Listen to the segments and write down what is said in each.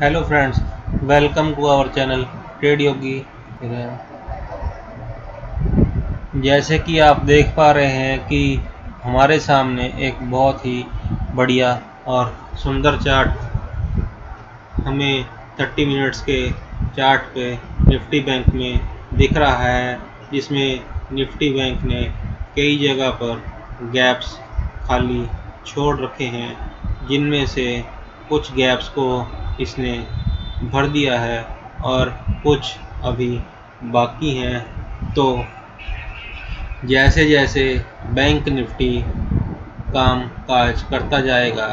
Hello friends, welcome to our channel Trade Yogi. जैसे कि आप देख पा रहे हैं कि हमारे सामने एक बहुत ही बढ़िया और सुंदर चार्ट हमें 30 मिनट्स के चार्ट पे निफ्टी बैंक में दिख रहा है, जिसमें निफ्टी बैंक ने कई जगह पर गैप्स खाली छोड़ रखे हैं, जिनमें से कुछ गैप्स को इसने भर दिया है और कुछ अभी बाकी हैं। तो जैसे जैसे बैंक निफ्टी काम काज करता जाएगा,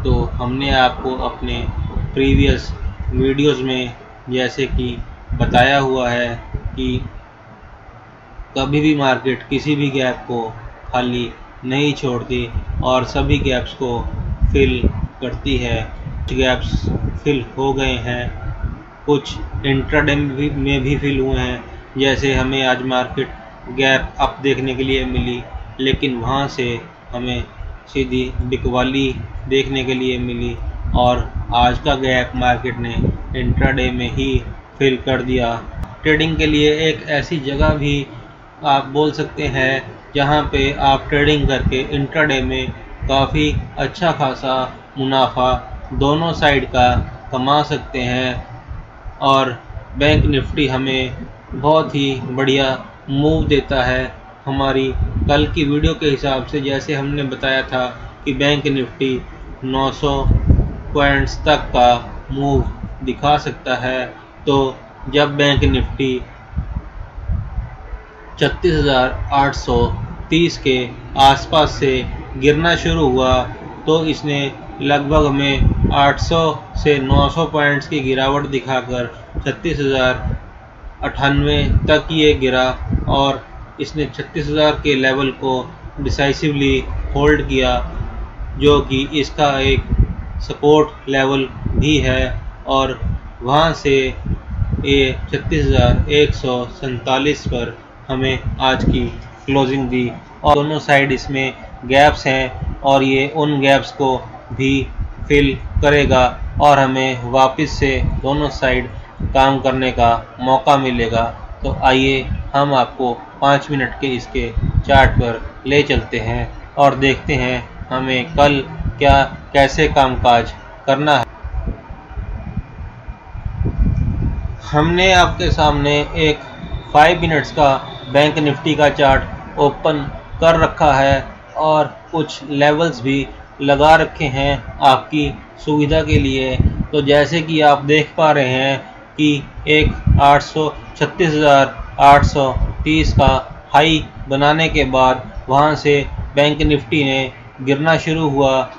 तो हमने आपको अपने प्रीवियस वीडियोस में जैसे कि बताया हुआ है कि कभी भी मार्केट किसी भी गैप को खाली नहीं छोड़ती और सभी गैप्स को फिल करती है। कुछ गैप्स फिल हो गए हैं, कुछ इंट्राडे में भी फिल हुए हैं। जैसे हमें आज मार्केट गैप अप देखने के लिए मिली, लेकिन वहां से हमें सीधी बिकवाली देखने के लिए मिली और आज का गैप मार्केट ने इंट्राडे में ही फिल कर दिया। ट्रेडिंग के लिए एक ऐसी जगह भी आप बोल सकते हैं जहां पे आप ट्रेडिंग करके इंट्राडे में काफ़ी अच्छा खासा मुनाफा दोनों साइड का कमा सकते हैं। और बैंक निफ्टी हमें बहुत ही बढ़िया मूव देता है। हमारी कल की वीडियो के हिसाब से जैसे हमने बताया था कि बैंक निफ्टी 900 पॉइंट्स तक का मूव दिखा सकता है, तो जब बैंक निफ्टी 36,830 के आसपास से गिरना शुरू हुआ, तो इसने लगभग हमें 800 से 900 पॉइंट्स की गिरावट दिखाकर 36,098 तक ये गिरा और इसने 36,000 के लेवल को डिसाइसिवली होल्ड किया, जो कि इसका एक सपोर्ट लेवल भी है। और वहाँ से ये 36,147 पर हमें आज की क्लोजिंग दी और दोनों साइड इसमें गैप्स हैं और ये उन गैप्स को भी फिल करेगा और हमें वापस से दोनों साइड काम करने का मौका मिलेगा। तो आइए हम आपको 5 मिनट के इसके चार्ट पर ले चलते हैं और देखते हैं हमें कल क्या कैसे कामकाज करना है। हमने आपके सामने एक 5 मिनट्स का बैंक निफ्टी का चार्ट ओपन कर रखा है और कुछ लेवल्स भी लगा रखे हैं आपकी सुविधा के लिए। तो जैसे कि आप देख पा रहे हैं कि एक 36,830 का हाई बनाने के बाद वहां से बैंक निफ्टी ने गिरना शुरू हुआ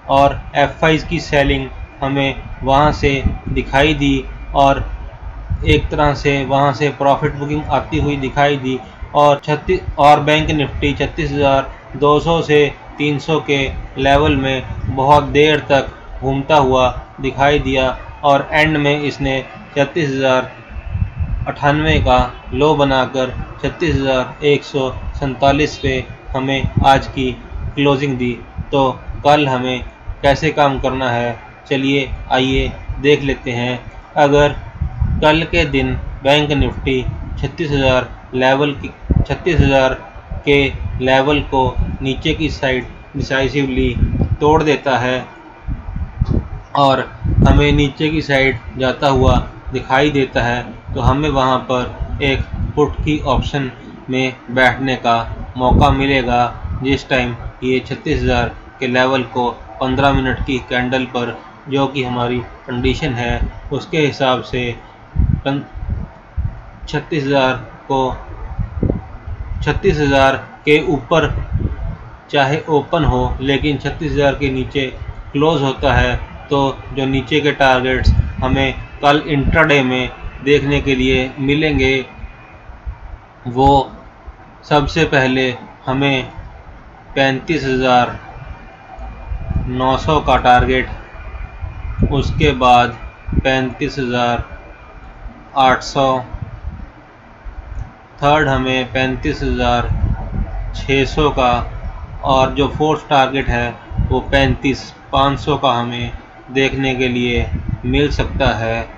और F5 की सेलिंग हमें वहां से दिखाई दी और एक तरह से वहां से प्रॉफिट बुकिंग आती हुई दिखाई दी और बैंक निफ्टी 36,200 से 300 के लेवल में बहुत देर तक घूमता हुआ दिखाई दिया और एंड में इसने 36,098 का लो बनाकर 36,147 पे हमें आज की क्लोजिंग दी। तो कल हमें कैसे काम करना है, चलिए आइए देख लेते हैं। अगर कल के दिन बैंक निफ्टी 36,000 के लेवल को नीचे की साइड डिसाइसिवली तोड़ देता है और हमें नीचे की साइड जाता हुआ दिखाई देता है, तो हमें वहां पर एक पुट की ऑप्शन में बैठने का मौका मिलेगा, जिस टाइम ये 36,000 के लेवल को 15 मिनट की कैंडल पर, जो कि हमारी कंडीशन है उसके हिसाब से 36,000 के ऊपर चाहे ओपन हो, लेकिन 36,000 के नीचे क्लोज होता है। तो जो नीचे के टारगेट्स हमें कल इंट्राडे में देखने के लिए मिलेंगे, वो सबसे पहले हमें 35,900 का टारगेट, उसके बाद 35,800, थर्ड हमें 35,600 का और जो फोर्थ टारगेट है वो 35,500 का हमें देखने के लिए मिल सकता है।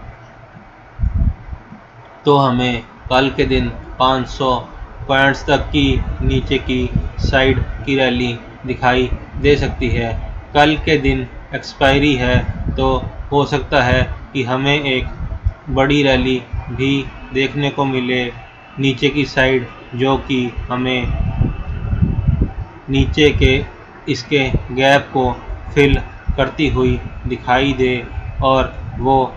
तो हमें कल के दिन 500 पॉइंट्स तक की नीचे की साइड की रैली दिखाई दे सकती है। कल के दिन एक्सपायरी है, तो हो सकता है कि हमें एक बड़ी रैली भी देखने को मिले नीचे की साइड, जो कि हमें नीचे के इसके गैप को फिल करती हुई दिखाई दे और वो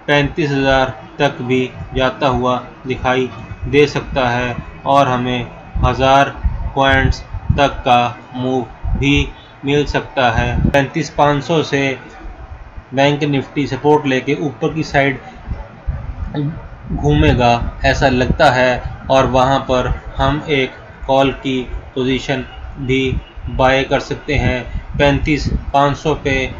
35,000 तक भी जाता हुआ दिखाई दे सकता है और हमें 1000 पॉइंट्स तक का मूव भी मिल सकता है। 35,500 से बैंक निफ्टी सपोर्ट लेके ऊपर की साइड घूमेगा ऐसा लगता है और वहां पर हम एक कॉल की पोजीशन भी बाय कर सकते हैं। 35,500 पे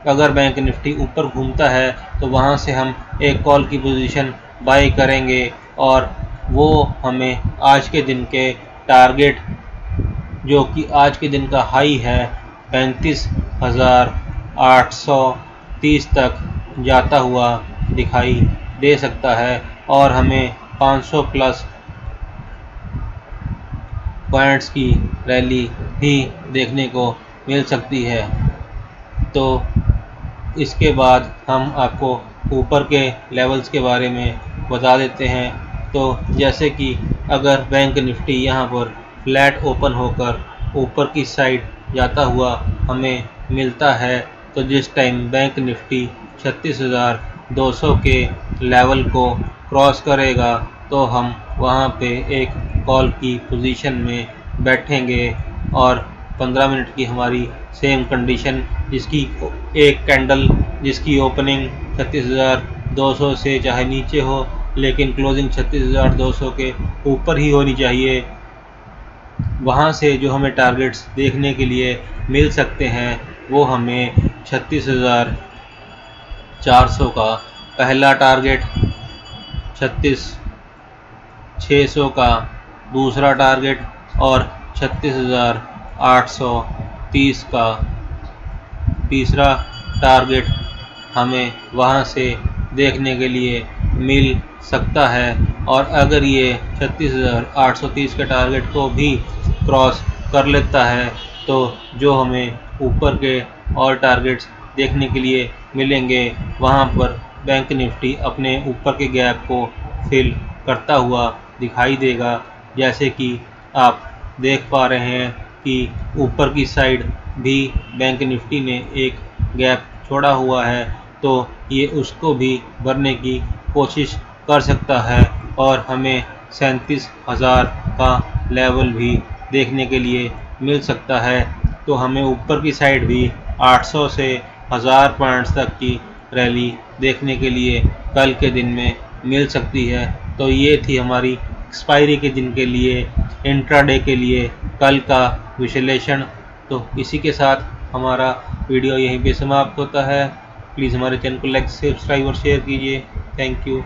अगर बैंक निफ्टी ऊपर घूमता है तो वहां से हम एक कॉल की पोजीशन बाय करेंगे और वो हमें आज के दिन के टारगेट, जो कि आज के दिन का हाई है 35,830 तक जाता हुआ दिखाई दे सकता है और हमें 500 प्लस पॉइंट्स की रैली भी देखने को मिल सकती है। तो इसके बाद हम आपको ऊपर के लेवल्स के बारे में बता देते हैं। तो जैसे कि अगर बैंक निफ्टी यहाँ पर फ्लैट ओपन होकर ऊपर की साइड जाता हुआ हमें मिलता है, तो जिस टाइम बैंक निफ्टी 36,200 के लेवल को क्रॉस करेगा तो हम वहाँ पे एक कॉल की पोजीशन में बैठेंगे और 15 मिनट की हमारी सेम कंडीशन, जिसकी एक कैंडल जिसकी ओपनिंग 36,200 से चाहे नीचे हो लेकिन क्लोजिंग 36,200 के ऊपर ही होनी चाहिए, वहाँ से जो हमें टारगेट्स देखने के लिए मिल सकते हैं वो हमें 36,400 का पहला टारगेट, 36,600 का दूसरा टारगेट और 36,830 का तीसरा टारगेट हमें वहां से देखने के लिए मिल सकता है। और अगर ये 36,830 के टारगेट को भी क्रॉस कर लेता है तो जो हमें ऊपर के और टारगेट्स देखने के लिए मिलेंगे वहां पर बैंक निफ्टी अपने ऊपर के गैप को फिल करता हुआ दिखाई देगा। जैसे कि आप देख पा रहे हैं कि ऊपर की साइड भी बैंक निफ्टी ने एक गैप छोड़ा हुआ है, तो ये उसको भी भरने की कोशिश कर सकता है और हमें 37,000 का लेवल भी देखने के लिए मिल सकता है। तो हमें ऊपर की साइड भी 800 से 1000 पॉइंट्स तक की रैली देखने के लिए कल के दिन में मिल सकती है। तो ये थी हमारी एक्सपायरी के दिन के लिए, इंट्राडे के लिए कल का विश्लेषण। तो इसी के साथ हमारा वीडियो यहीं पे समाप्त होता है। प्लीज़ हमारे चैनल को लाइक, सब्सक्राइब और शेयर कीजिए। Thank you.